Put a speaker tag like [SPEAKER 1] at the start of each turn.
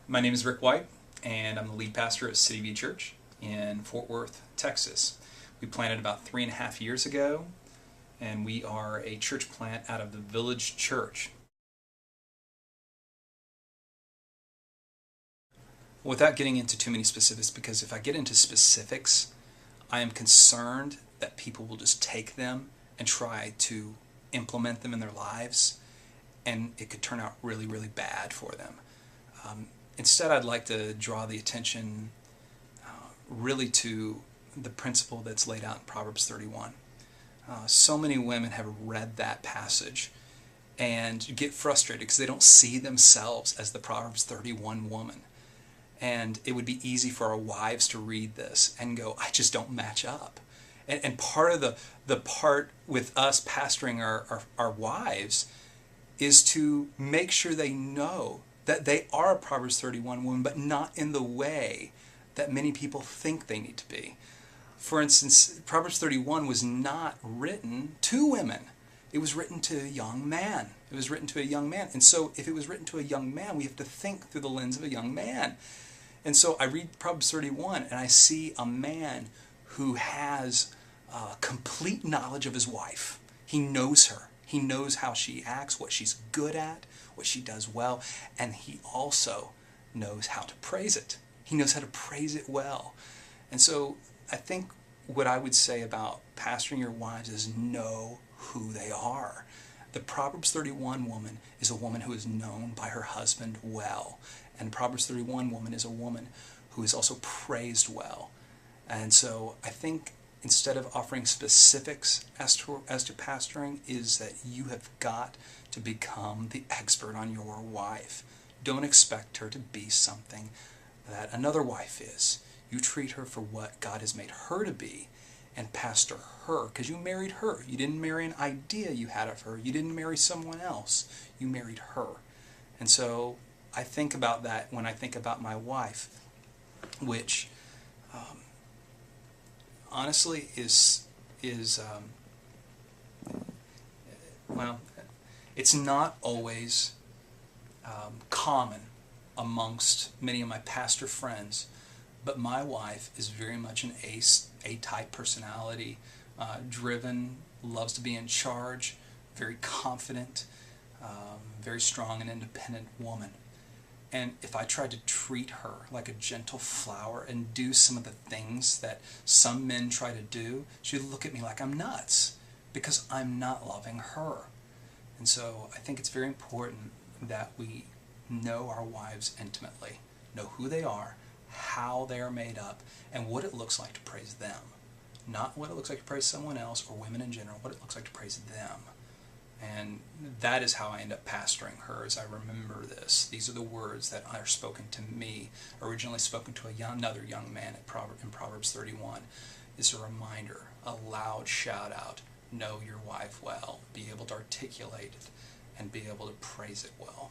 [SPEAKER 1] My name is Rick White, and I'm the lead pastor at CityView Church in Fort Worth, Texas. We planted about 3.5 years ago, and we are a church plant out of the Village Church. Without getting into too many specifics, because if I get into specifics, I am concerned that people will just take them and try to implement them in their lives, and it could turn out really, really bad for them. Instead, I'd like to draw the attention really to the principle that's laid out in Proverbs 31. So many women have read that passage and get frustrated because they don't see themselves as the Proverbs 31 woman. And it would be easy for our wives to read this and go, I just don't match up. And part of the part with us pastoring our wives is to make sure they know that they are a Proverbs 31 woman, but not in the way that many people think they need to be. For instance, Proverbs 31 was not written to women. It was written to a young man. It was written to a young man. And so if it was written to a young man, we have to think through the lens of a young man. And so I read Proverbs 31 and I see a man who has complete knowledge of his wife. He knows her. He knows how she acts, what she's good at, what she does well, and he also knows how to praise it. He knows how to praise it well. And so I think what I would say about pastoring your wives is know who they are. The Proverbs 31 woman is a woman who is known by her husband well. And Proverbs 31 woman is a woman who is also praised well. And so I think instead of offering specifics as to pastoring, is that you have got to become the expert on your wife. Don't expect her to be something that another wife is. You treat her for what God has made her to be and pastor her, because you married her. You didn't marry an idea you had of her. You didn't marry someone else. You married her. And so I think about that when I think about my wife, which honestly is well, it's not always common amongst many of my pastor friends, but my wife is very much an A-type personality, driven, loves to be in charge, very confident, very strong and independent woman. And if I tried to treat her like a gentle flower and do some of the things that some men try to do, she'd look at me like I'm nuts because I'm not loving her. And so I think it's very important that we know our wives intimately, know who they are, how they are made up, and what it looks like to praise them. Not what it looks like to praise someone else or women in general, what it looks like to praise them. And that is how I end up pastoring her, as I remember this. These are the words that are spoken to me, originally spoken to another young man in Proverbs 31. It's a reminder, a loud shout out, know your wife well, be able to articulate it, and be able to praise it well.